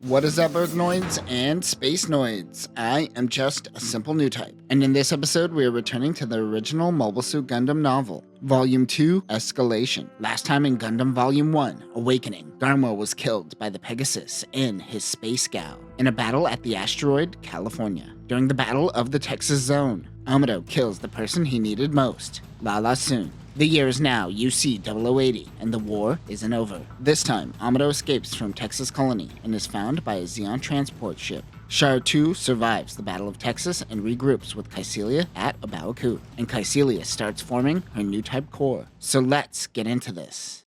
What is up, Earthnoids and Spacenoids? I am just a simple Newtype, and in this episode we are returning to the original Mobile Suit Gundam novel, Volume 2, Escalation. Last time in Gundam Volume 1, Awakening, Garmo was killed by the Pegasus in his space gal in a battle at the asteroid California. During the Battle of the Texas Zone, Amado kills the person he needed most, Lala Soon. The year is now UC 0080, and the war isn't over. This time, Amado escapes from Texas Colony and is found by a Zeon transport ship. Char 2 survives the Battle of Texas and regroups with Kycilia at Obaoku, and Kycilia starts forming her Newtype core. So let's get into this.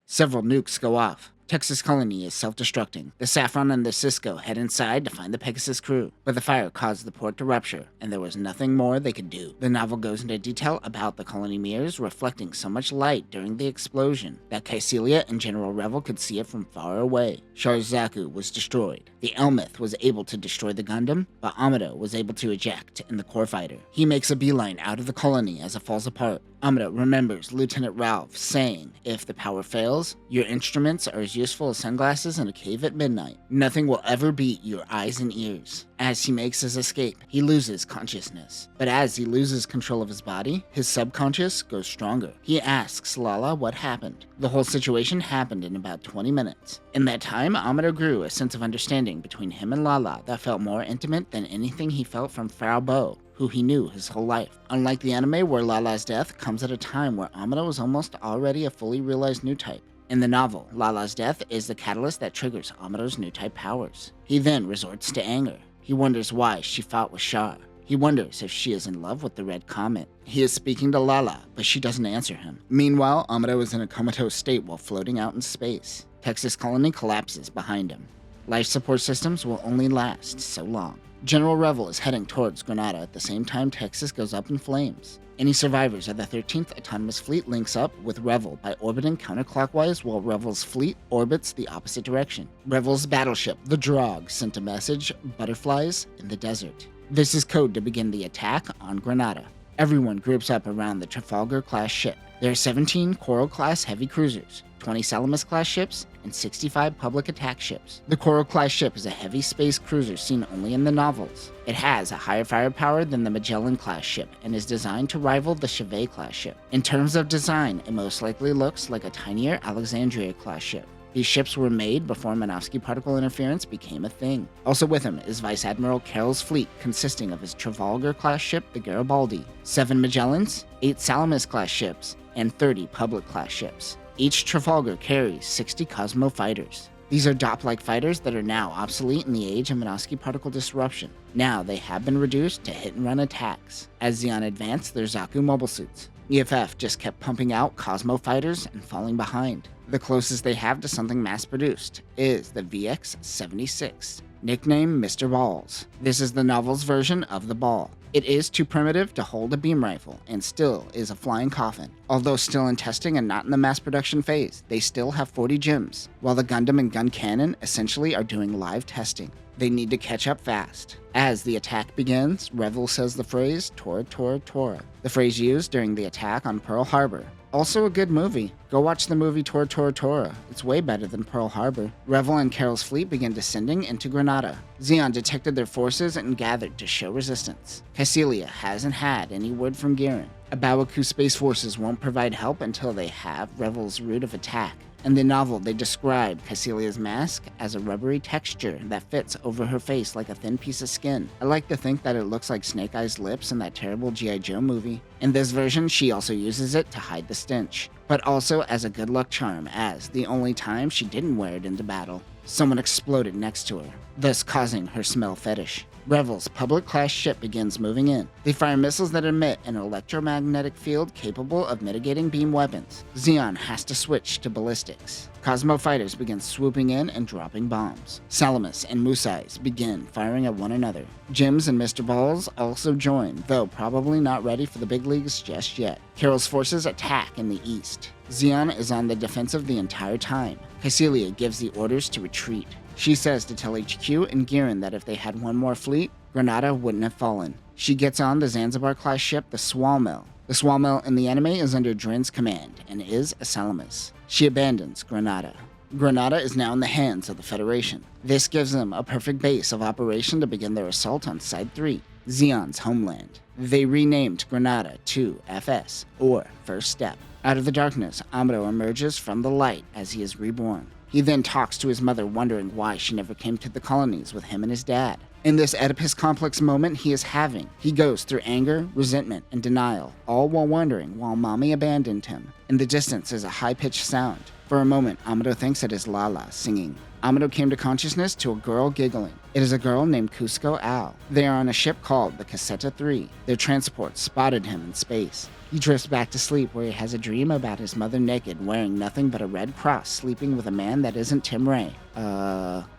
Several nukes go off. Texas Colony is self-destructing. The Saffron and the Cisco head inside to find the Pegasus crew, but the fire caused the port to rupture, and there was nothing more they could do. The novel goes into detail about the colony mirrors reflecting so much light during the explosion that Kycilia and General Revel could see it from far away. Sharzaku was destroyed. The Elmith was able to destroy the Gundam, but Amado was able to eject in the core fighter. He makes a beeline out of the colony as it falls apart. Amado remembers Lieutenant Ralph saying, "If the power fails, your instruments are as useful as sunglasses in a cave at midnight. Nothing will ever beat your eyes and ears." As he makes his escape, he loses consciousness. But as he loses control of his body, his subconscious goes stronger. He asks Lala what happened. The whole situation happened in about 20 minutes. In that time, Amado grew a sense of understanding between him and Lala that felt more intimate than anything he felt from Frau Bo, who he knew his whole life. Unlike the anime where Lala's death comes at a time where Amado was almost already a fully realized Newtype. In the novel, Lala's death is the catalyst that triggers Amado's Newtype powers. He then resorts to anger. He wonders why she fought with Char. He wonders if she is in love with the Red Comet. He is speaking to Lala, but she doesn't answer him. Meanwhile, Amado is in a comatose state while floating out in space. Texas Colony collapses behind him. Life support systems will only last so long. General Revel is heading towards Granada at the same time Texas goes up in flames. Any survivors of the 13th Autonomous Fleet links up with Revel by orbiting counterclockwise while Revel's fleet orbits the opposite direction. Revel's battleship, the Drog, sent a message, "Butterflies in the desert." This is code to begin the attack on Granada. Everyone groups up around the Trafalgar-class ship. There are 17 Coral-class heavy cruisers, 20 Salamis-class ships, and 65 public attack ships. The Coral-class ship is a heavy space cruiser seen only in the novels. It has a higher firepower than the Magellan-class ship and is designed to rival the Chevet-class ship. In terms of design, it most likely looks like a tinier Alexandria-class ship. These ships were made before Minovsky particle interference became a thing. Also with him is Vice Admiral Carroll's fleet, consisting of his Trafalgar-class ship, the Garibaldi, 7 Magellans, 8 Salamis-class ships, and 30 public-class ships. Each Trafalgar carries 60 Cosmo fighters. These are DOP-like fighters that are now obsolete in the age of Minovsky particle disruption. Now they have been reduced to hit-and-run attacks. As Zeon advanced their Zaku mobile suits, EFF just kept pumping out Cosmo fighters and falling behind. The closest they have to something mass-produced is the VX-76, nicknamed Mr. Balls. This is the novel's version of the ball. It is too primitive to hold a beam rifle, and still is a flying coffin. Although still in testing and not in the mass production phase, they still have 40 gems, while the Gundam and Gun Cannon essentially are doing live testing. They need to catch up fast. As the attack begins, Revel says the phrase, "Tora, Tora, Tora," the phrase used during the attack on Pearl Harbor. Also a good movie. Go watch the movie Tora, Tora, Tora. It's way better than Pearl Harbor. Revel and Carroll's fleet begin descending into Granada. Zeon detected their forces and gathered to show resistance. Kycilia hasn't had any word from Giran. Obaoku Space Forces won't provide help until they have Revel's route of attack. In the novel, they describe Kycilia's mask as a rubbery texture that fits over her face like a thin piece of skin. I like to think that it looks like Snake Eye's lips in that terrible G.I. Joe movie. In this version, she also uses it to hide the stench, but also as a good luck charm, as the only time she didn't wear it into battle, someone exploded next to her, thus causing her smell fetish. Revel's public-class ship begins moving in. They fire missiles that emit an electromagnetic field capable of mitigating beam weapons. Zeon has to switch to ballistics. Cosmo fighters begin swooping in and dropping bombs. Salamis and Musais begin firing at one another. Jims and Mr. Balls also join, though probably not ready for the big leagues just yet. Carroll's forces attack in the east. Zeon is on the defensive the entire time. Kycilia gives the orders to retreat. She says to tell HQ and Giran that if they had one more fleet, Granada wouldn't have fallen. She gets on the Zanzibar-class ship, the Swalmel. The Swalmel in the anime is under Drin's command and is a Salamis. She abandons Granada. Granada is now in the hands of the Federation. This gives them a perfect base of operation to begin their assault on Side 3, Zeon's homeland. They renamed Granada to FS, or First Step. Out of the darkness, Amado emerges from the light as he is reborn. He then talks to his mother, wondering why she never came to the colonies with him and his dad. In this Oedipus complex moment he is having, he goes through anger, resentment, and denial, all while wondering why Mommy abandoned him. In the distance is a high-pitched sound. For a moment, Amado thinks it is Lala singing. Amado came to consciousness to a girl giggling. It is a girl named Cusco Al. They are on a ship called the Caseta 3. Their transport spotted him in space. He drifts back to sleep where he has a dream about his mother naked, wearing nothing but a red cross, sleeping with a man that isn't Tim Ray.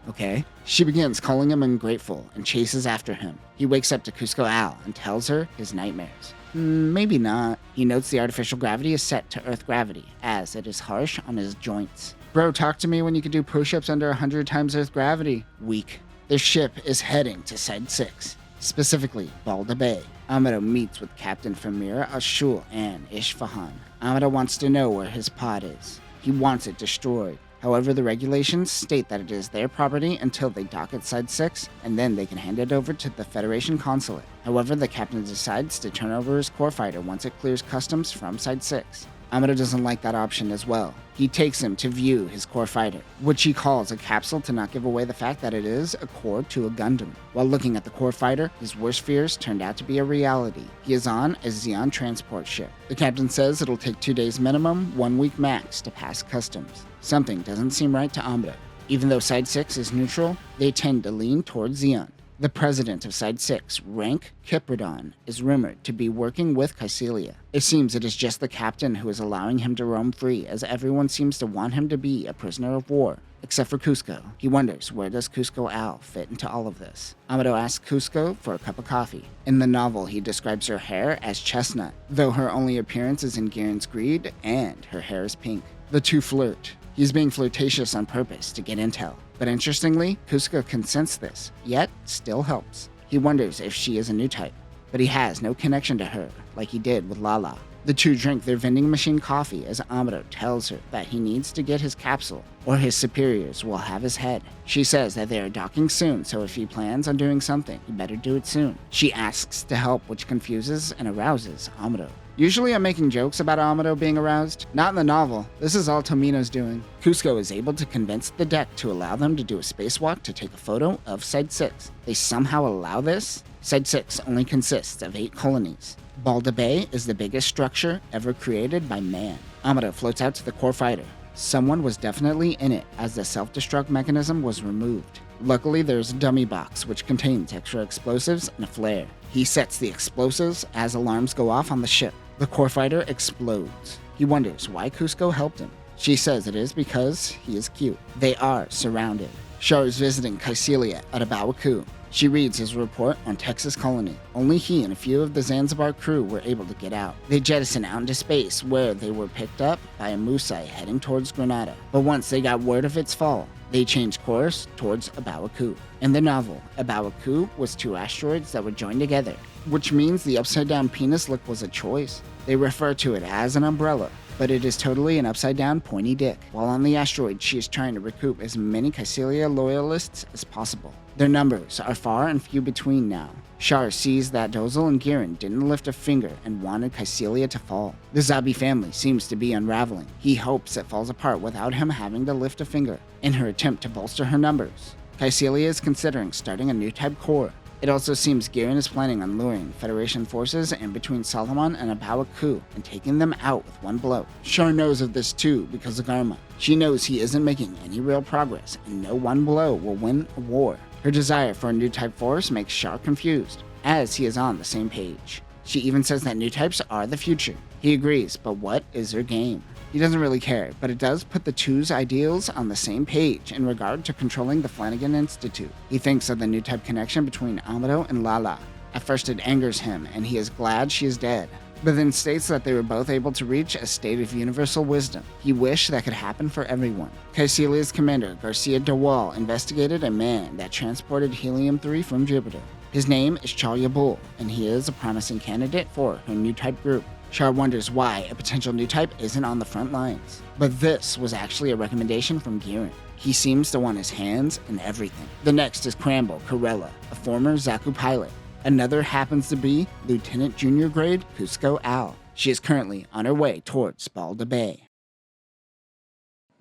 Okay. She begins calling him ungrateful and chases after him. He wakes up to Cusco Al and tells her his nightmares. Maybe not. He notes the artificial gravity is set to Earth gravity, as it is harsh on his joints. Bro, talk to me when you can do push-ups under 100 times Earth gravity. Weak. Their ship is heading to Side 6, specifically Balda Bay. Amado meets with Captain Famira Ashul and Ishfahan. Amado wants to know where his pod is. He wants it destroyed. However, the regulations state that it is their property until they dock at Side 6, and then they can hand it over to the Federation consulate. However, the captain decides to turn over his core fighter once it clears customs from Side 6. Amado doesn't like that option as well. He takes him to view his core fighter, which he calls a capsule to not give away the fact that it is a core to a Gundam. While looking at the core fighter, his worst fears turned out to be a reality. He is on a Zeon transport ship. The captain says it'll take 2 days minimum, 1 week max to pass customs. Something doesn't seem right to Amado. Even though Side 6 is neutral, they tend to lean towards Zeon. The president of Side 6, Rank Kipradon, is rumored to be working with Kycelia. It seems it is just the captain who is allowing him to roam free, as everyone seems to want him to be a prisoner of war, except for Cusco. He wonders, where does Cusco Al fit into all of this? Amado asks Cusco for a cup of coffee. In the novel, he describes her hair as chestnut, though her only appearance is in Girin's Greed, and her hair is pink. The two flirt. He's being flirtatious on purpose to get intel. But interestingly, Cusco can sense this, yet still helps. He wonders if she is a Newtype, but he has no connection to her, like he did with Lala. The two drink their vending machine coffee as Amado tells her that he needs to get his capsule, or his superiors will have his head. She says that they are docking soon, so if he plans on doing something, he better do it soon. She asks to help, which confuses and arouses Amado. Usually I'm making jokes about Amado being aroused. Not in the novel. This is all Tomino's doing. Cusco is able to convince the deck to allow them to do a spacewalk to take a photo of Side 6. They somehow allow this? Side 6 only consists of 8 colonies. Balda Bay is the biggest structure ever created by man. Amado floats out to the core fighter. Someone was definitely in it, as the self-destruct mechanism was removed. Luckily, there's a dummy box which contains extra explosives and a flare. He sets the explosives as alarms go off on the ship. The core fighter explodes. He wonders why Cusco helped him. She says it is because he is cute. They are surrounded. Char is visiting Kycelia at Abawaku. She reads his report on Texas Colony. Only he and a few of the Zanzibar crew were able to get out. They jettison out into space, where they were picked up by a Musai heading towards Granada. But once they got word of its fall, they changed course towards Abawaku. In the novel, Abawaku was 2 asteroids that were joined together, which means the upside-down penis look was a choice. They refer to it as an umbrella, but it is totally an upside-down pointy dick. While on the asteroid, she is trying to recoup as many Kycelia loyalists as possible. Their numbers are far and few between now. Char sees that Dozel and Girin didn't lift a finger and wanted Kycelia to fall. The Zabi family seems to be unraveling. He hopes it falls apart without him having to lift a finger. In her attempt to bolster her numbers, Kycelia is considering starting a Newtype core. It also seems Girin is planning on luring Federation forces in between Solomon and Abawaku and taking them out with one blow. Char knows of this too because of Garma. She knows he isn't making any real progress and no one blow will win a war. Her desire for a Newtype force makes Char confused, as he is on the same page. She even says that Newtypes are the future. He agrees, but what is her game? He doesn't really care, but it does put the two's ideals on the same page in regard to controlling the Flanagan Institute. He thinks of the Newtype connection between Amado and Lala. At first it angers him, and he is glad she is dead, but then states that they were both able to reach a state of universal wisdom. He wished that could happen for everyone. Kycelia's commander, Garcia Dewal, investigated a man that transported helium-3 from Jupiter. His name is Charlia Bull, and he is a promising candidate for her Newtype group. Char wonders why a potential new type isn't on the front lines. But this was actually a recommendation from Giran. He seems to want his hands in everything. The next is Cramble Corella, a former Zaku pilot. Another happens to be Lieutenant Junior Grade Cusco Al. She is currently on her way towards Balda Bay.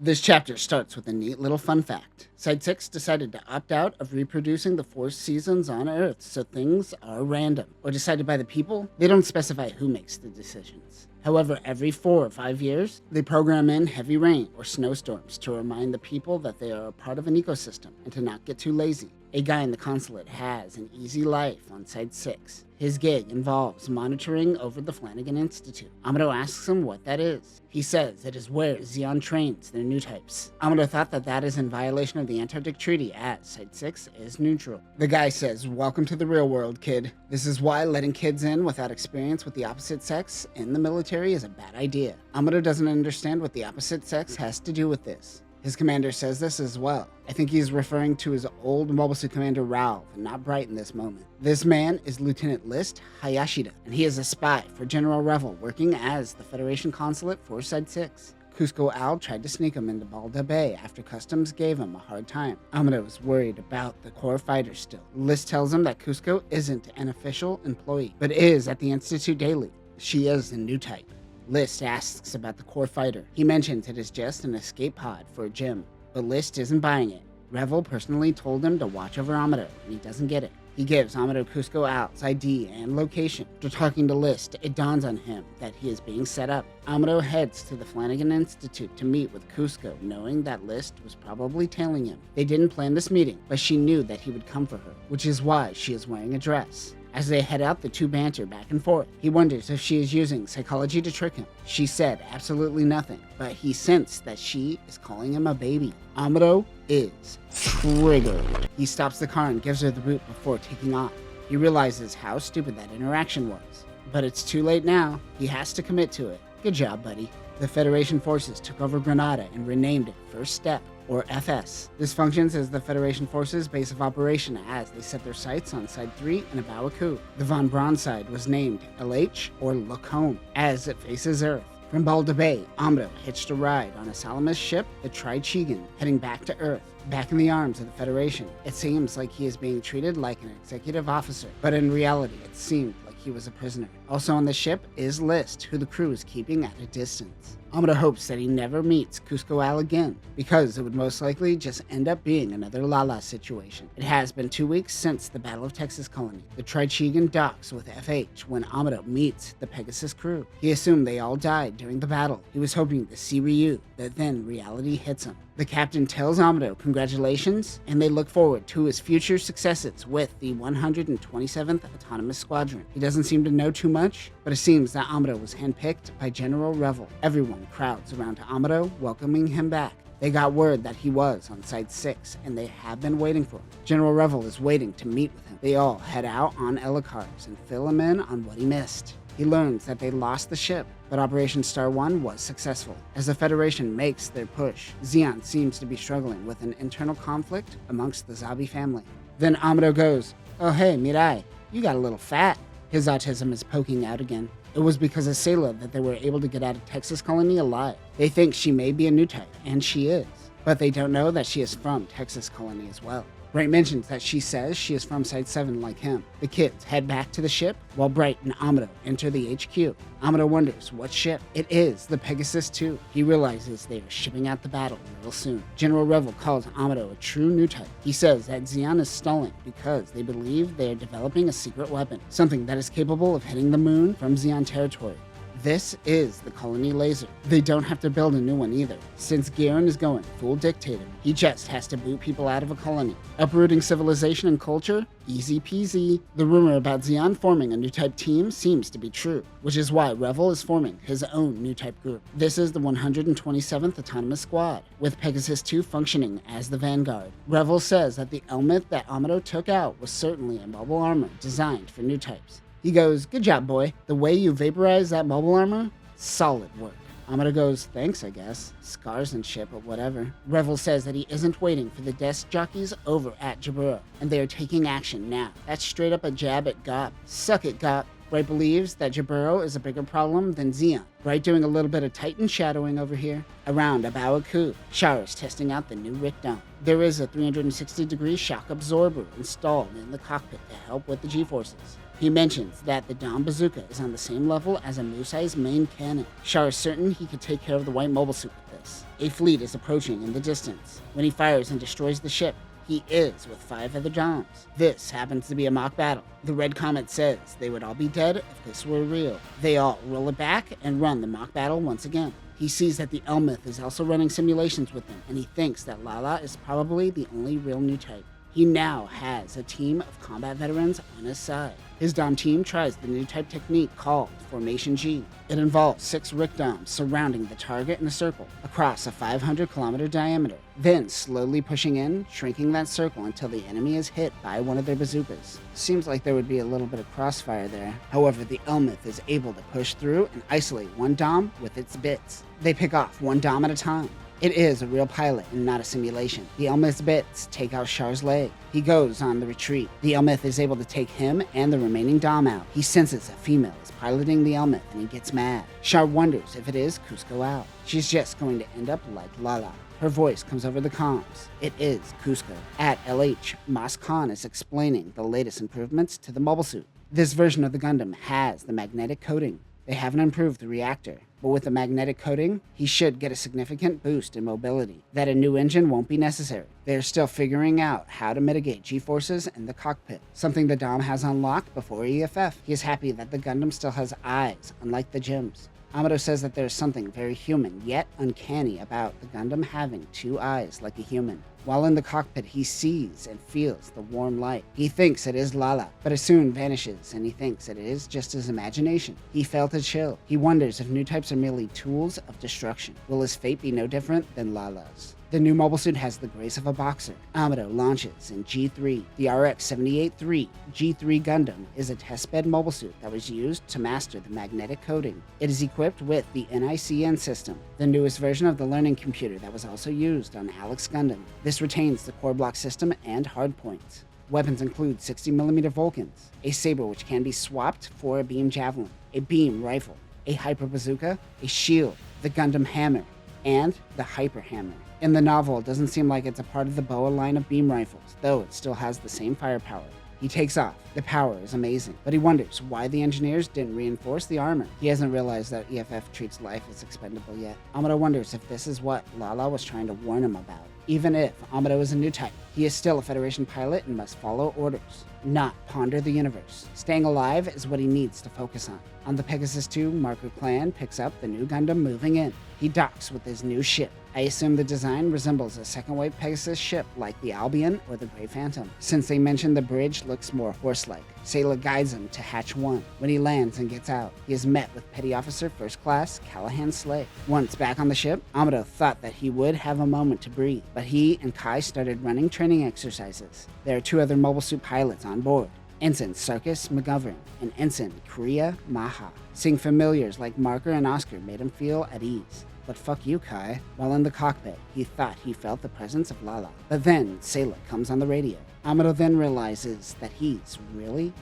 This chapter starts with a neat little fun fact. Side 6 decided to opt out of reproducing the 4 seasons on Earth, so things are random, or decided by the people. They don't specify who makes the decisions. However, every 4 or 5 years, they program in heavy rain or snowstorms to remind the people that they are a part of an ecosystem and to not get too lazy. A guy in the consulate has an easy life on Side 6. His gig involves monitoring over the Flanagan Institute. Amado asks him what that is. He says it is where Zeon trains their new types. Amado thought that is in violation of the Antarctic Treaty, as Side 6 is neutral. The guy says, "Welcome to the real world, kid. This is why letting kids in without experience with the opposite sex in the military is a bad idea." Amado doesn't understand what the opposite sex has to do with this. His commander says this as well. I think he's referring to his old Mobile Suit Commander Ralph, and not Bright in this moment. This man is Lieutenant List Hayashida, and he is a spy for General Revel, working as the Federation consulate for Side 6. Cusco Al tried to sneak him into Balda Bay after Customs gave him a hard time. Amado is worried about the core fighters still. List tells him that Cusco isn't an official employee, but is at the Institute daily. She is a new type. List asks about the core fighter. He mentions it is just an escape pod for a gym, but List isn't buying it. Revel personally told him to watch over Amado, and he doesn't get it. He gives Amado Cusco Al's ID and location. After talking to List, it dawns on him that he is being set up. Amado heads to the Flanagan Institute to meet with Cusco, knowing that List was probably tailing him. They didn't plan this meeting, but she knew that he would come for her, which is why she is wearing a dress. As they head out, the two banter back and forth. He wonders if she is using psychology to trick him. She said absolutely nothing, but he sensed that she is calling him a baby. Amado is triggered. He stops the car and gives her the boot before taking off. He realizes how stupid that interaction was. But it's too late now. He has to commit to it. Good job, buddy. The Federation forces took over Granada and renamed it First Step, or FS. This functions as the Federation Forces' base of operation as they set their sights on Side 3 and Abawaku. The Von Braun side was named LH, or Lacombe, as it faces Earth. From Balda Bay, Amado hitched a ride on a Salamis ship, the Trichegan, heading back to Earth. Back in the arms of the Federation, it seems like he is being treated like an executive officer, but in reality it seemed like he was a prisoner. Also on the ship is List, who the crew is keeping at a distance. Amado hopes that he never meets Cusco Al again, because it would most likely just end up being another Lala situation. It has been 2 weeks since the Battle of Texas Colony. The Trichegan docks with FH when Amado meets the Pegasus crew. He assumed they all died during the battle. He was hoping to see Ryu, but then reality hits him. The captain tells Amado congratulations, and they look forward to his future successes with the 127th Autonomous Squadron. He doesn't seem to know too much, but it seems that Amado was handpicked by General Revel. Everyone crowds around Amado, welcoming him back. They got word that he was on Side 6, and they have been waiting for him. General Revel is waiting to meet with him. They all head out on Elicars and fill him in on what he missed. He learns that they lost the ship, but Operation Star 1 was successful. As the Federation makes their push, Zeon seems to be struggling with an internal conflict amongst the Zabi family. Then Amado goes, "Oh hey, Mirai, you got a little fat." His autism is poking out again. It was because of Sayla that they were able to get out of Texas Colony alive. They think she may be a new type, and she is, but they don't know that she is from Texas Colony as well. Bright mentions that she says she is from Side 7 like him. The kids head back to the ship while Bright and Amado enter the HQ. Amado wonders what ship. It is the Pegasus 2. He realizes they are shipping out the battle real soon. General Revel calls Amado a true new type. He says that Zeon is stalling because they believe they are developing a secret weapon, something that is capable of hitting the moon from Zeon territory. This is the colony laser. They don't have to build a new one either. Since Garen is going full dictator, he just has to boot people out of a colony. Uprooting civilization and culture? Easy peasy. The rumor about Zeon forming a new type team seems to be true, which is why Revel is forming his own new type group. This is the 127th Autonomous Squad, with Pegasus 2 functioning as the vanguard. Revel says that the helmet that Amado took out was certainly a mobile armor designed for new types. He goes, "Good job, boy. The way you vaporized that mobile armor? Solid work." Amado goes, "Thanks, I guess. Scars and shit, but whatever." Revel says that he isn't waiting for the desk jockeys over at Jabura, and they are taking action now. That's straight up a jab at Gop. Suck it, Gop. Bright believes that Jaburo is a bigger problem than Zeon. Bright doing a little bit of Titan shadowing over here. Around Abawaku, Char is testing out the new Rick Dome. There is a 360-degree shock absorber installed in the cockpit to help with the G-forces. He mentions that the Dom bazooka is on the same level as a Musai's main cannon. Char is certain he could take care of the white mobile suit with this. A fleet is approaching in the distance. When he fires and destroys the ship, he is with 5 other Doms. This happens to be a mock battle. The Red Comet says they would all be dead if this were real. They all roll it back and run the mock battle once again. He sees that the Elmith is also running simulations with them, and he thinks that Lala is probably the only real Newtype. He now has a team of combat veterans on his side. His Dom team tries the Newtype technique called Formation G. It involves 6 Rick Doms surrounding the target in a circle across a 500-kilometer diameter, then slowly pushing in, shrinking that circle until the enemy is hit by one of their bazookas. Seems like there would be a little bit of crossfire there. However, the Elmith is able to push through and isolate one Dom with its bits. They pick off one Dom at a time. It is a real pilot and not a simulation. The Elmith's bits take out Char's leg. He goes on the retreat. The Elmith is able to take him and the remaining Dom out. He senses a female is piloting the Elmith and he gets mad. Char wonders if it is Cusco out. She's just going to end up like Lala. Her voice comes over the comms. It is Cusco. At LH, Mas Khan is explaining the latest improvements to the mobile suit. This version of the Gundam has the magnetic coating. They haven't improved the reactor, but with the magnetic coating, he should get a significant boost in mobility. That a new engine won't be necessary. They are still figuring out how to mitigate G-forces in the cockpit, something the Dom has unlocked before EFF. He is happy that the Gundam still has eyes, unlike the Gems. Amado says that there is something very human, yet uncanny about the Gundam having 2 eyes like a human. While in the cockpit, he sees and feels the warm light. He thinks it is Lala, but it soon vanishes, and he thinks that it is just his imagination. He felt a chill. He wonders if new types are merely tools of destruction. Will his fate be no different than Lala's? The new mobile suit has the grace of a boxer. Amado launches in G3. The RX-78-3 G3 Gundam is a testbed mobile suit that was used to master the magnetic coating. It is equipped with the NICN system, the newest version of the learning computer that was also used on Alex Gundam. This retains the core block system and hardpoints. Weapons include 60mm Vulcans, a saber which can be swapped for a beam javelin, a beam rifle, a hyper bazooka, a shield, the Gundam hammer, and the hyper hammer. In the novel, it doesn't seem like it's a part of the BOA line of beam rifles, though it still has the same firepower. He takes off. The power is amazing, but he wonders why the engineers didn't reinforce the armor. He hasn't realized that EFF treats life as expendable yet. Amado wonders if this is what Lala was trying to warn him about. Even if Amado is a Newtype, he is still a Federation pilot and must follow orders, not ponder the universe. Staying alive is what he needs to focus on. On the Pegasus 2, Marker Clan picks up the new Gundam moving in. He docks with his new ship. I assume the design resembles a second-wave Pegasus ship like the Albion or the Grey Phantom. Since they mentioned the bridge looks more horse-like, Sayla guides him to Hatch 1. When he lands and gets out, he is met with Petty Officer First Class Callahan Slay. Once back on the ship, Amado thought that he would have a moment to breathe, but he and Kai started running training exercises. There are 2 other mobile suit pilots on board. Ensign Sarkis McGovern and Ensign Korea Maha. Seeing familiars like Marker and Oscar made him feel at ease. But fuck you, Kai. While in the cockpit, he thought he felt the presence of Lala. But then, Sayla comes on the radio. Amado then realizes that he's really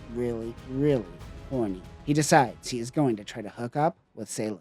horny. He decides he is going to try to hook up with Sayla.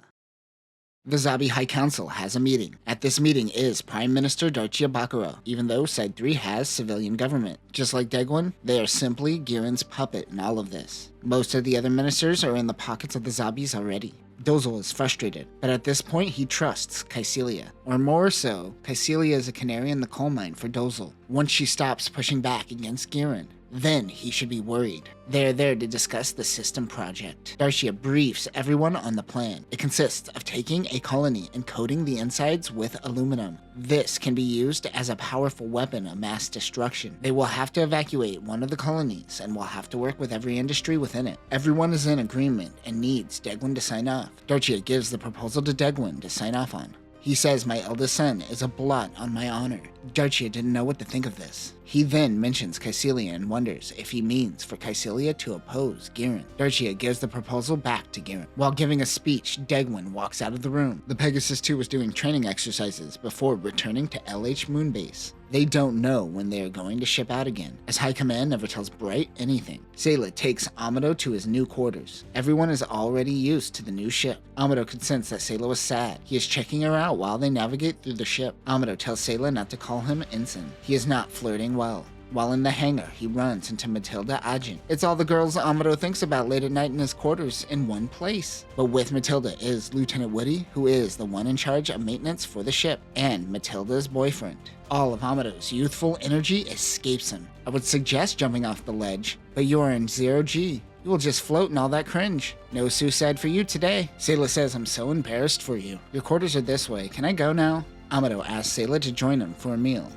The Zabi High Council has a meeting. At this meeting is Prime Minister Darchia Bakura, even though Side 3 has civilian government. Just like Degwin, they are simply Girin's puppet in all of this. Most of the other ministers are in the pockets of the Zabis already. Dozel is frustrated, but at this point he trusts Caecilia. Or more so, Caecilia is a canary in the coal mine for Dozel. Once she stops pushing back against Girin, then he should be worried. They are there to discuss the system project. Darchia briefs everyone on the plan. It consists of taking a colony and coating the insides with aluminum. This can be used as a powerful weapon of mass destruction. They will have to evacuate one of the colonies and will have to work with every industry within it. Everyone is in agreement and needs Degwin to sign off. Darchia gives the proposal to Degwin to sign off on. He says my eldest son is a blot on my honor. Darchia didn't know what to think of this. He then mentions Kycilia and wonders if he means for Kycilia to oppose Giran. Darchia gives the proposal back to Giran. While giving a speech, Degwin walks out of the room. The Pegasus 2 was doing training exercises before returning to LH Moonbase. They don't know when they are going to ship out again, as High Command never tells Bright anything. Sayla takes Amado to his new quarters. Everyone is already used to the new ship. Amado could sense that Sayla was sad. He is checking her out while they navigate through the ship. Amado tells Sayla not to call him ensign. He is not flirting well. While in the hangar, he runs into Matilda Agent. It's all the girls Amado thinks about late at night in his quarters in one place. But with Matilda is Lieutenant Woody, who is the one in charge of maintenance for the ship, and Matilda's boyfriend. All of Amado's youthful energy escapes him. I would suggest jumping off the ledge, but you're in 0G. You will just float in all that cringe. No suicide for you today. Sayla says, I'm so embarrassed for you. Your quarters are this way. Can I go now? Amado asks Sayla to join him for a meal.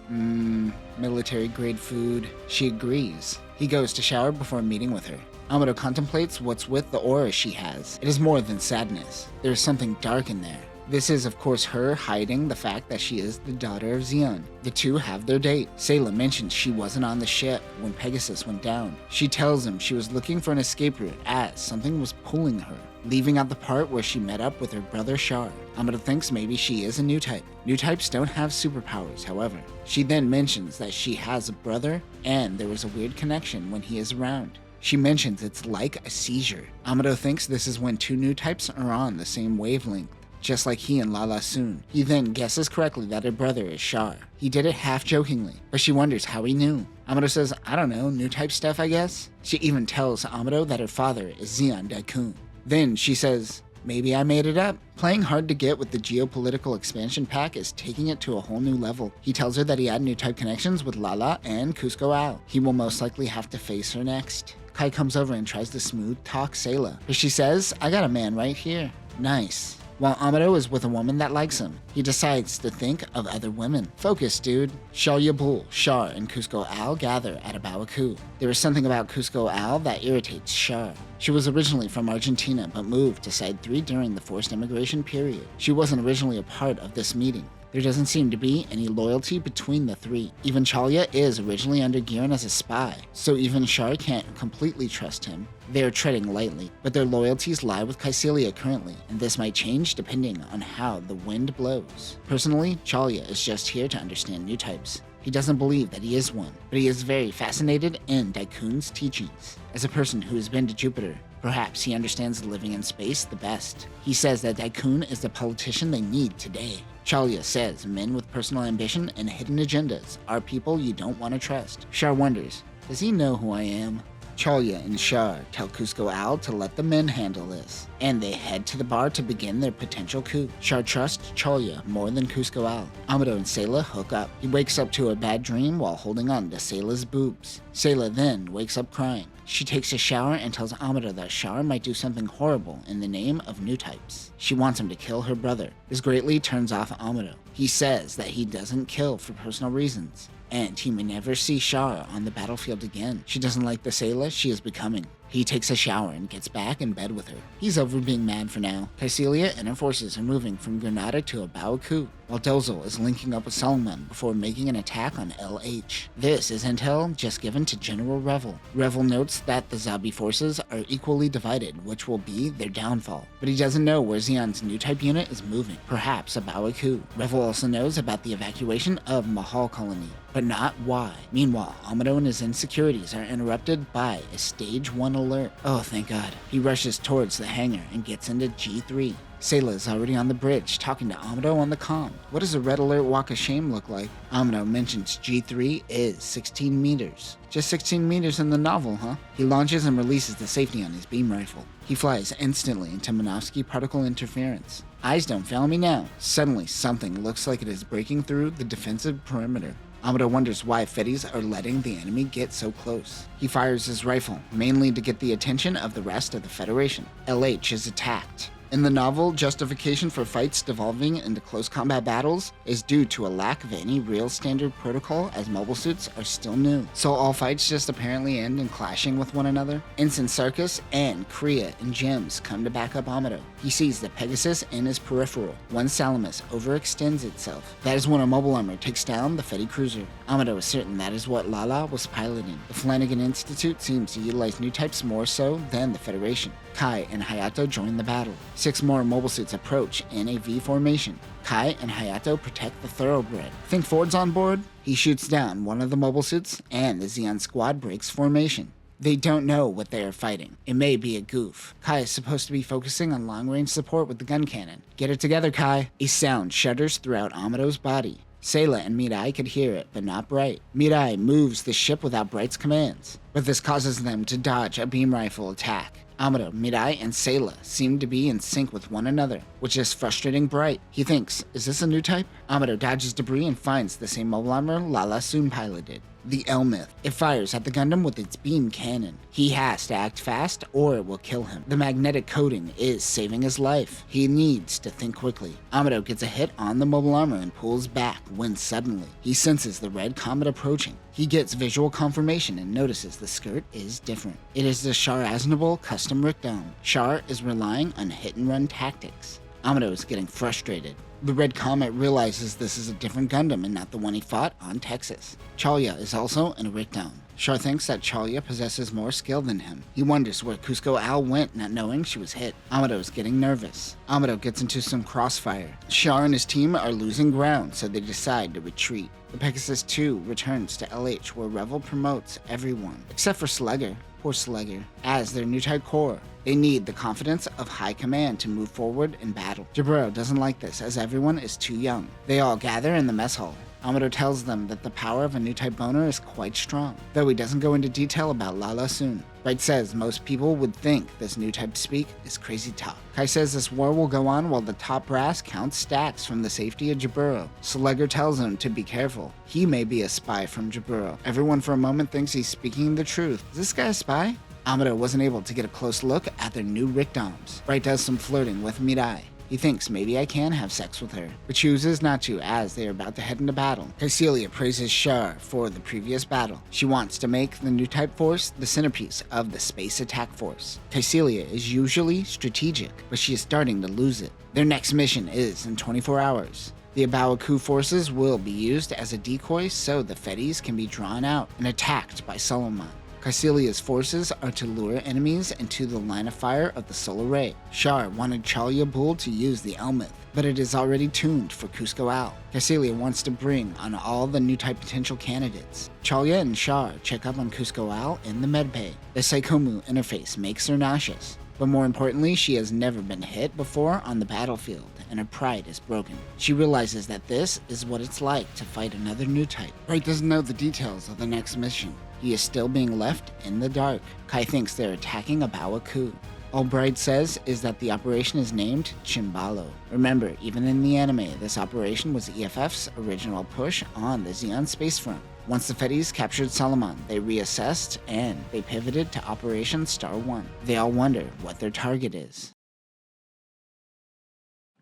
Military-grade food. She agrees. He goes to shower before meeting with her. Amado contemplates what's with the aura she has. It is more than sadness. There is something dark in there. This is, of course, her hiding the fact that she is the daughter of Zeon. The two have their date. Sayla mentions she wasn't on the ship when Pegasus went down. She tells him she was looking for an escape route as something was pulling her, leaving out the part where she met up with her brother Shar. Amado thinks maybe she is a Newtype. Newtypes don't have superpowers, however. She then mentions that she has a brother and there was a weird connection when he is around. She mentions it's like a seizure. Amado thinks this is when two Newtypes are on the same wavelength, just like he and Lala Soon. He then guesses correctly that her brother is Shar. He did it half-jokingly, but she wonders how he knew. Amado says, I don't know, Newtype stuff I guess? She even tells Amado that her father is Zeon Daikun. Then she says, maybe I made it up. Playing hard to get with the geopolitical expansion pack is taking it to a whole new level. He tells her that he had Newtype connections with Lala and Cusco Ao. He will most likely have to face her next. Kai comes over and tries to smooth talk Sayla, but she says, I got a man right here. Nice. While Amado is with a woman that likes him, he decides to think of other women. Focus, dude. Shalia Bul, Shar, and Cusco Al gather at a Bawaku. There is something about Cusco Al that irritates Shar. She was originally from Argentina, but moved to Side 3 during the forced immigration period. She wasn't originally a part of this meeting. There doesn't seem to be any loyalty between the three. Even Chalia is originally under Giran as a spy, so even Shar can't completely trust him. They are treading lightly, but their loyalties lie with Kycilia currently, and this might change depending on how the wind blows. Personally, Chalia is just here to understand Newtypes. He doesn't believe that he is one, but he is very fascinated in Daikun's teachings. As a person who has been to Jupiter, perhaps he understands living in space the best. He says that Daikun is the politician they need today. Chalia says men with personal ambition and hidden agendas are people you don't want to trust. Shar wonders, does he know who I am? Chalia and Shar tell Cusco Al to let the men handle this, and they head to the bar to begin their potential coup. Shar trusts Chalia more than Cusco Al. Amado and Sayla hook up. He wakes up to a bad dream while holding on to Sayla's boobs. Sayla then wakes up crying. She takes a shower and tells Amado that Shar might do something horrible in the name of Newtypes. She wants him to kill her brother. This greatly turns off Amado. He says that he doesn't kill for personal reasons, and he may never see Shar on the battlefield again. She doesn't like the Sayla she is becoming. He takes a shower and gets back in bed with her. He's over being mad for now. Kycilia and her forces are moving from Granada to Abawaku, while Dozel is linking up with Solomon before making an attack on LH. This is intel just given to General Revel. Revel notes that the Zabi forces are equally divided, which will be their downfall. But he doesn't know where Zeon's Newtype unit is moving, perhaps Abawaku. Revel also knows about the evacuation of Mahal Colony, but not why. Meanwhile, Amado and his insecurities are interrupted by a Stage 1 alert. Oh, thank God. He rushes towards the hangar and gets into G3. Sayla is already on the bridge, talking to Amado on the comm. What does a red alert walk of shame look like? Amado mentions G3 is 16 meters. Just 16 meters in the novel, huh? He launches and releases the safety on his beam rifle. He flies instantly into Minovsky particle interference. Eyes don't fail me now. Suddenly, something looks like it is breaking through the defensive perimeter. Amado wonders why Fetties are letting the enemy get so close. He fires his rifle, mainly to get the attention of the rest of the Federation. LH is attacked. In the novel, justification for fights devolving into close combat battles is due to a lack of any real standard protocol, as mobile suits are still new. So all fights just apparently end in clashing with one another. Ensign Sarkis and Kriya and Gems come to back up Amado. He sees the Pegasus in his peripheral. One Salamis overextends itself. That is when a mobile armor takes down the Fetty cruiser. Amado is certain that is what Lala was piloting. The Flanagan Institute seems to utilize Newtypes more so than the Federation. Kai and Hayato join the battle. 6 more mobile suits approach in a V formation. Kai and Hayato protect the thoroughbred. Think Ford's on board? He shoots down one of the mobile suits, and the Zeon squad breaks formation. They don't know what they are fighting. It may be a goof. Kai is supposed to be focusing on long-range support with the gun cannon. Get it together, Kai. A sound shudders throughout Amado's body. Sayla and Mirai could hear it, but not Bright. Mirai moves the ship without Bright's commands, but this causes them to dodge a beam rifle attack. Amado, Mirai, and Sayla seem to be in sync with one another, which is frustrating Bright. He thinks, is this a Newtype? Amado dodges debris and finds the same mobile armor Lala soon piloted. The Elmith. It fires at the Gundam with its beam cannon. He has to act fast or it will kill him. The magnetic coating is saving his life. He needs to think quickly. Amado gets a hit on the mobile armor and pulls back when suddenly he senses the red comet approaching. He gets visual confirmation and notices the skirt is different. It is the Char Aznavour custom Rickdome. Char is relying on hit-and-run tactics. Amado is getting frustrated. The Red Comet realizes this is a different Gundam and not the one he fought on Texas. Chalya is also in a Rickdome. Char thinks that Chalya possesses more skill than him. He wonders where Cusco Al went, not knowing she was hit. Amado is getting nervous. Amado gets into some crossfire. Char and his team are losing ground, so they decide to retreat. The Pegasus 2 returns to LH, where Revel promotes everyone, except for Slugger. Poor Slugger. As their Newtype core, they need the confidence of high command to move forward in battle. Jaburo doesn't like this, as everyone is too young. They all gather in the mess hall. Amado tells them that the power of a Newtype boner is quite strong, though he doesn't go into detail about Lala soon. Bright says most people would think this Newtype speak is crazy talk. Kai says this war will go on while the top brass counts stacks from the safety of Jaburo. Slugger tells him to be careful. He may be a spy from Jaburo. Everyone for a moment thinks he's speaking the truth. Is this guy a spy? Amado wasn't able to get a close look at their new Rickdomes. Bright does some flirting with Mirai. He thinks maybe I can have sex with her, but chooses not to as they are about to head into battle. Caecilia praises Char for the previous battle. She wants to make the Newtype force the centerpiece of the space attack force. Caecilia is usually strategic, but she is starting to lose it. Their next mission is in 24 hours. The Abawaku forces will be used as a decoy so the Fetties can be drawn out and attacked by Solomon. Caecilia's forces are to lure enemies into the line of fire of the solar ray. Char wanted Chalya Bul to use the Elmith, but it is already tuned for Cusco Al. Caecilia wants to bring on all the Newtype potential candidates. Chalya and Char check up on Cusco Al in the medbay. The Psychomu interface makes her nauseous. But more importantly, she has never been hit before on the battlefield, and her pride is broken. She realizes that this is what it's like to fight another Newtype. Bright doesn't know the details of the next mission. He is still being left in the dark. Kai thinks they're attacking Abawaku. All Bright says is that the operation is named Chimbalo. Remember, even in the anime, this operation was EFF's original push on the Zeon space front. Once the Fetties captured Solomon, they reassessed and they pivoted to Operation Star 1. They all wonder what their target is.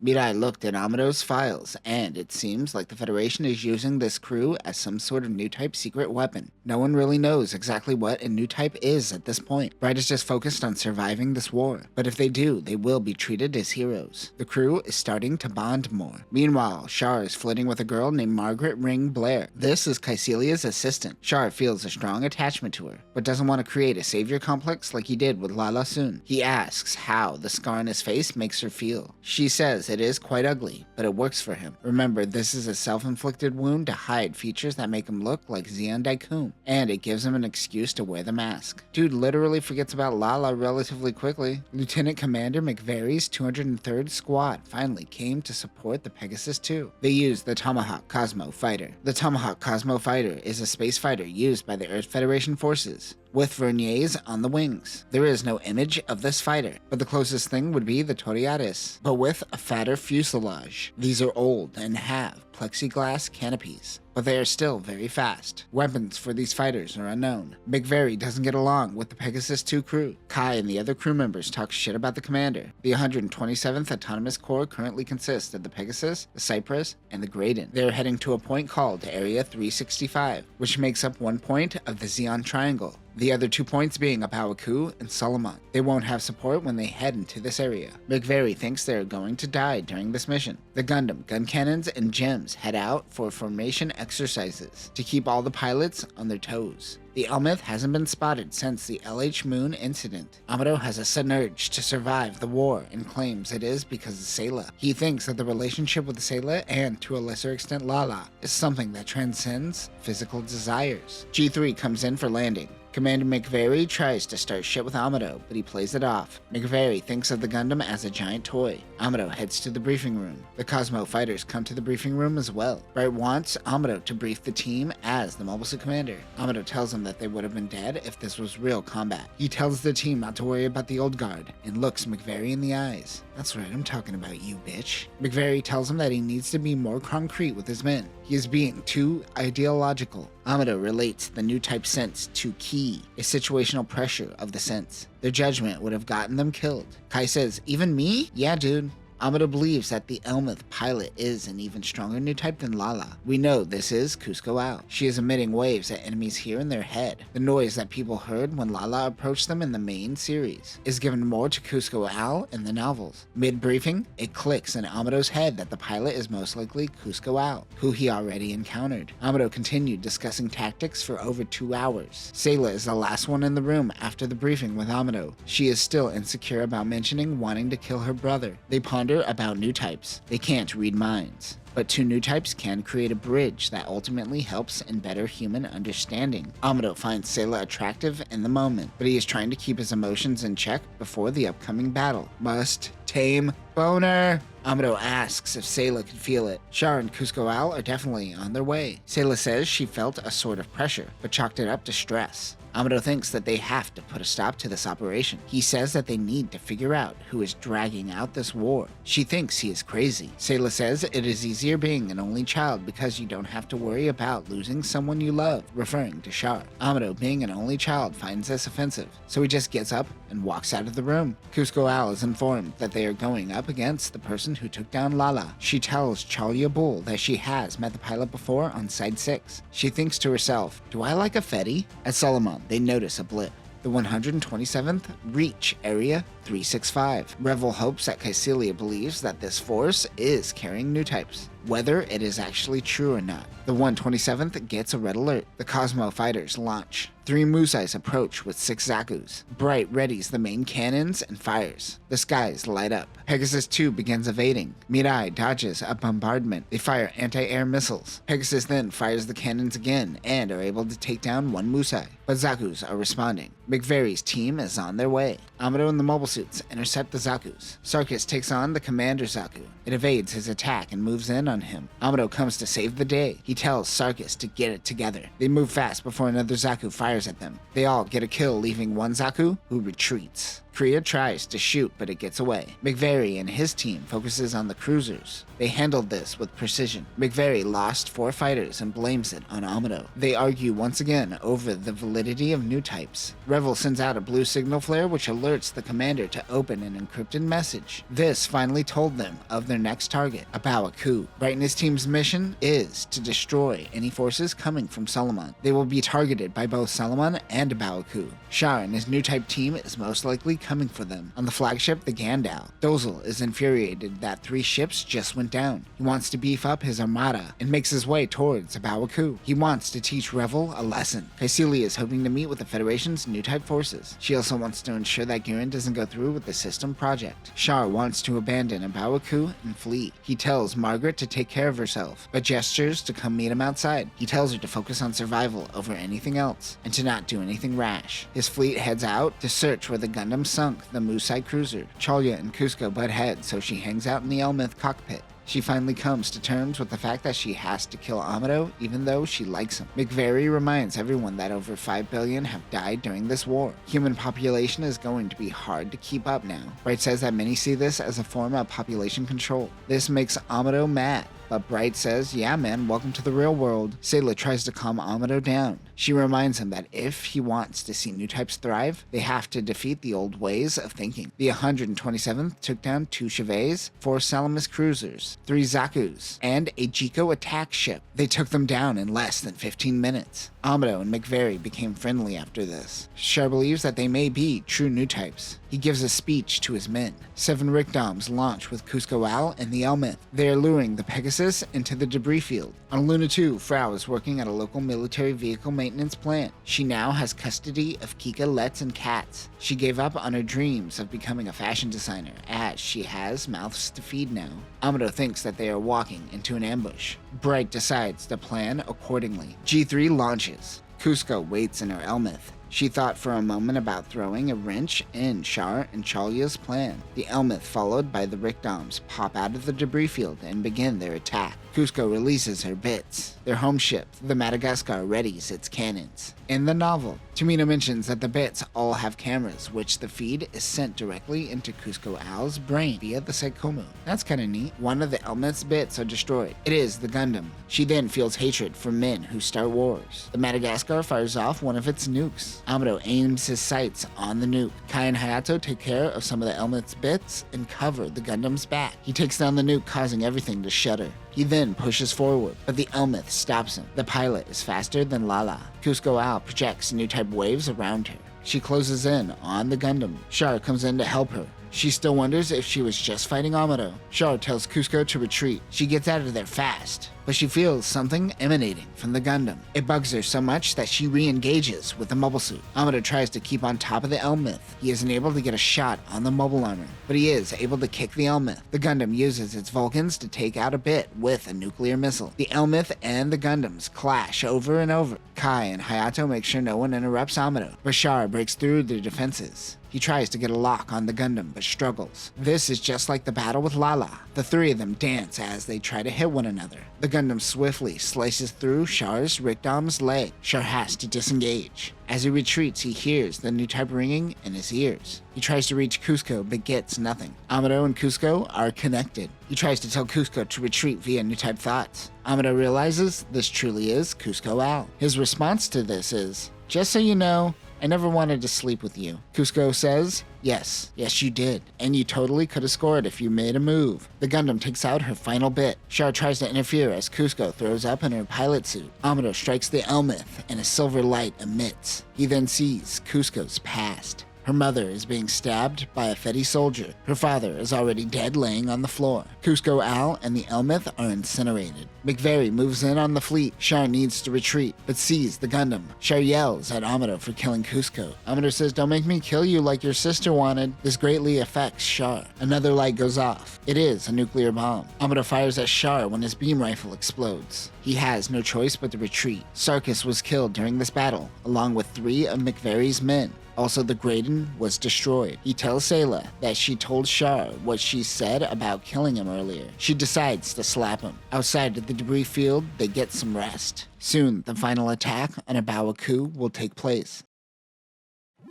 Mirai looked at Amado's files, and it seems like the Federation is using this crew as some sort of Newtype secret weapon. No one really knows exactly what a Newtype is at this point. Bright is just focused on surviving this war, but if they do, they will be treated as heroes. The crew is starting to bond more. Meanwhile, Char is flirting with a girl named Margaret Ring Blair. This is Caecilia's assistant. Char feels a strong attachment to her, but doesn't want to create a savior complex like he did with Lala Soon. He asks how the scar on his face makes her feel. She says it is quite ugly, but it works for him. Remember, this is a self-inflicted wound to hide features that make him look like Zeon Daikun, and it gives him an excuse to wear the mask. Dude literally forgets about Lala relatively quickly. Lieutenant Commander McVary's 203rd Squad finally came to support the Pegasus 2. They used the Tomahawk Cosmo Fighter. The Tomahawk Cosmo Fighter is a space fighter used by the Earth Federation forces, with verniers on the wings. There is no image of this fighter, but the closest thing would be the Toriadis, but with a fatter fuselage. These are old and have plexiglass canopies, but they are still very fast. Weapons for these fighters are unknown. McVary doesn't get along with the Pegasus 2 crew. Kai and the other crew members talk shit about the commander. The 127th Autonomous Corps currently consists of the Pegasus, the Cypress, and the Graydon. They are heading to a point called Area 365, which makes up one point of the Zeon Triangle. The other 2 points being Abawaku and Solomon. They won't have support when they head into this area. McVary thinks they're going to die during this mission. The Gundam, gun cannons, and gems head out for formation exercises to keep all the pilots on their toes. The Elmith hasn't been spotted since the LH Moon incident. Amado has a sudden urge to survive the war and claims it is because of Sayla. He thinks that the relationship with Sayla, and to a lesser extent Lala, is something that transcends physical desires. G3 comes in for landing. Commander McVary tries to start shit with Amado, but he plays it off. McVary thinks of the Gundam as a giant toy. Amado heads to the briefing room. The Cosmo fighters come to the briefing room as well. Bright wants Amado to brief the team as the Mobile Suit Commander. Amado tells him that they would have been dead if this was real combat. He tells the team not to worry about the old guard, and looks McVary in the eyes. That's right, I'm talking about you, bitch. McVary tells him that he needs to be more concrete with his men. He is being too ideological. Amado relates the Newtype sense to Ki, a situational pressure of the sense. Their judgment would have gotten them killed. Kai says, even me? Yeah, dude. Amado believes that the Elmith pilot is an even stronger Newtype than Lala. We know this is Cusco Al. She is emitting waves that enemies hear in their head. The noise that people heard when Lala approached them in the main series is given more to Cusco Al in the novels. Mid-briefing, it clicks in Amado's head that the pilot is most likely Cusco Al, who he already encountered. Amado continued discussing tactics for over 2 hours. Sayla is the last one in the room after the briefing with Amado. She is still insecure about mentioning wanting to kill her brother. They ponder about new types. They can't read minds. But 2 new types can create a bridge that ultimately helps in better human understanding. Amado finds Sayla attractive in the moment, but he is trying to keep his emotions in check before the upcoming battle. Must tame boner. Amado asks if Sayla could feel it. Char and Cusco Al are definitely on their way. Sayla says she felt a sort of pressure, but chalked it up to stress. Amado thinks that they have to put a stop to this operation. He says that they need to figure out who is dragging out this war. She thinks he is crazy. Sayla says it is easier being an only child because you don't have to worry about losing someone you love, referring to Char. Amado, being an only child, finds this offensive, so he just gets up and walks out of the room. Cusco Al is informed that they are going up against the person who took down Lala. She tells Chalia Bull that she has met the pilot before on Side 6. She thinks to herself, do I like a Fetty? At Solomon, they notice a blip. The 127th reach Area 365. Revel hopes that Caecilia believes that this force is carrying new types, whether it is actually true or not. The 127th gets a red alert. The Cosmo fighters launch. 3 Musais approach with 6 Zakus. Bright readies the main cannons and fires. The skies light up. Pegasus 2 begins evading. Mirai dodges a bombardment. They fire anti-air missiles. Pegasus then fires the cannons again and are able to take down 1 Musai. But Zakus are responding. McVary's team is on their way. Amado and the mobile suits intercept the Zakus. Sarkis takes on the Commander Zaku. It evades his attack and moves in on him. Amado comes to save the day. He tells Sarkis to get it together. They move fast before another Zaku fires at them. They all get a kill, leaving 1 Zaku who retreats. Kriya tries to shoot, but it gets away. McVary and his team focuses on the cruisers. They handled this with precision. McVary lost 4 fighters and blames it on Amado. They argue once again over the validity of new types. Revel sends out a blue signal flare which alerts the commander to open an encrypted message. This finally told them of their next target, Abawaku. Bright and his team's mission is to destroy any forces coming from Solomon. They will be targeted by both Solomon and Abawaku. Char and his new type team is most likely coming for them. On the flagship, the Gandao, Dozel is infuriated that 3 ships just went down. He wants to beef up his armada and makes his way towards Abawaku. He wants to teach Revel a lesson. Caecilia is hoping to meet with the Federation's new type forces. She also wants to ensure that Gurren doesn't go through with the system project. Char wants to abandon Abawaku and flee. He tells Margaret to take care of herself, but gestures to come meet him outside. He tells her to focus on survival over anything else and to not do anything rash. His fleet heads out to search where the Gundam sunk the Musai cruiser. Chalia and Cusco butt heads, so she hangs out in the Elmith cockpit. She finally comes to terms with the fact that she has to kill Amado even though she likes him. McVary reminds everyone that over 5 billion have died during this war. Human population is going to be hard to keep up now. Bright says that many see this as a form of population control. This makes Amado mad. But Bright says, yeah man, welcome to the real world. Sayla tries to calm Amado down. She reminds him that if he wants to see new types thrive, they have to defeat the old ways of thinking. The 127th took down 2 Chevets, 4 Salamis cruisers, 3 Zakus, and a Jiko attack ship. They took them down in less than 15 minutes. Amado and McVary became friendly after this. Char believes that they may be true Newtypes. He gives a speech to his men. 7 Rickdoms launch with Cusco Al and the Elmith. They are luring the Pegasus into the debris field. On Luna 2, Frau is working at a local military vehicle maintenance plant. She now has custody of Kika, Let's, and Katz. She gave up on her dreams of becoming a fashion designer, as she has mouths to feed now. Amado thinks that they are walking into an ambush. Bright decides to plan accordingly. G3 launches. Cusco waits in her Elmith. She thought for a moment about throwing a wrench in Char and Chalya's plan. The Elmith, followed by the Rickdoms, pop out of the debris field and begin their attack. Cusco releases her bits. Their home ship, the Madagascar, readies its cannons. In the novel, Tomino mentions that the bits all have cameras, which the feed is sent directly into Cusco Al's brain via the Psychomo. That's kinda neat. One of the Elmith's bits are destroyed. It is the Gundam. She then feels hatred for men who start wars. The Madagascar fires off one of its nukes. Amado aims his sights on the nuke. Kai and Hayato take care of some of the Elmith's bits and cover the Gundam's back. He takes down the nuke, causing everything to shudder. He then pushes forward, but the Elmith stops him. The pilot is faster than Lala. Cusco Al projects Newtype waves around her. She closes in on the Gundam. Char comes in to help her. She still wonders if she was just fighting Amado. Char tells Cusco to retreat. She gets out of there fast, but she feels something emanating from the Gundam. It bugs her so much that she re-engages with the mobile suit. Amado tries to keep on top of the Elmith. He isn't able to get a shot on the mobile armor, but he is able to kick the Elmith. The Gundam uses its Vulcans to take out a bit with a nuclear missile. The Elmith and the Gundams clash over and over. Kai and Hayato make sure no one interrupts Amado. Char breaks through their defenses. He tries to get a lock on the Gundam, but struggles. This is just like the battle with Lala. The 3 of them dance as they try to hit one another. The Gundam swiftly slices through Char's Rickdom's leg. Char has to disengage. As he retreats, he hears the Newtype ringing in his ears. He tries to reach Cusco, but gets nothing. Amado and Cusco are connected. He tries to tell Cusco to retreat via Newtype thoughts. Amado realizes this truly is Cusco Al. His response to this is, "Just so you know, I never wanted to sleep with you." Cusco says, yes you did, and you totally could have scored if you made a move. The Gundam takes out her final bit. Char tries to interfere as Cusco throws up in her pilot suit. Amado strikes the Elmith and a silver light emits. He then sees Cusco's past. Her mother is being stabbed by a Fedi soldier. Her father is already dead, laying on the floor. Cusco Al and the Elmith are incinerated. McVary moves in on the fleet. Char needs to retreat, but sees the Gundam. Char yells at Amado for killing Cusco. Amado says, "Don't make me kill you like your sister wanted." This greatly affects Char. Another light goes off. It is a nuclear bomb. Amado fires at Char when his beam rifle explodes. He has no choice but to retreat. Sarkis was killed during this battle, along with 3 of McVary's men. Also, the Graydon was destroyed. He tells Sayla that she told Char what she said about killing him earlier. She decides to slap him. Outside of the debris field, they get some rest. Soon, the final attack on a Bawaku will take place.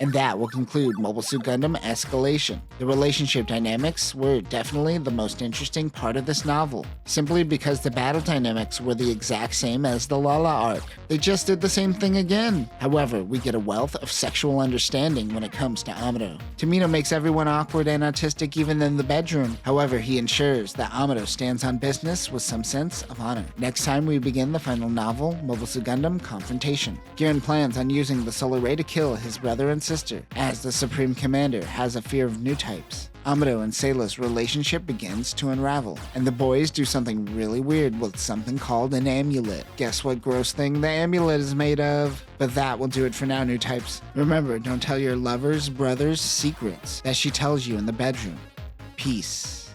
And that will conclude Mobile Suit Gundam Escalation. The relationship dynamics were definitely the most interesting part of this novel, simply because the battle dynamics were the exact same as the Lala arc. They just did the same thing again. However, we get a wealth of sexual understanding when it comes to Amado. Tomino makes everyone awkward and autistic even in the bedroom. However, he ensures that Amado stands on business with some sense of honor. Next time we begin the final novel, Mobile Suit Gundam Confrontation. Giran plans on using the solar ray to kill his brother and sister, as the Supreme Commander has a fear of Newtypes. Amado and Sayla's relationship begins to unravel, and the boys do something really weird with something called an amulet. Guess what gross thing the amulet is made of? But that will do it for now, Newtypes. Remember, don't tell your lover's brother's secrets that she tells you in the bedroom. Peace.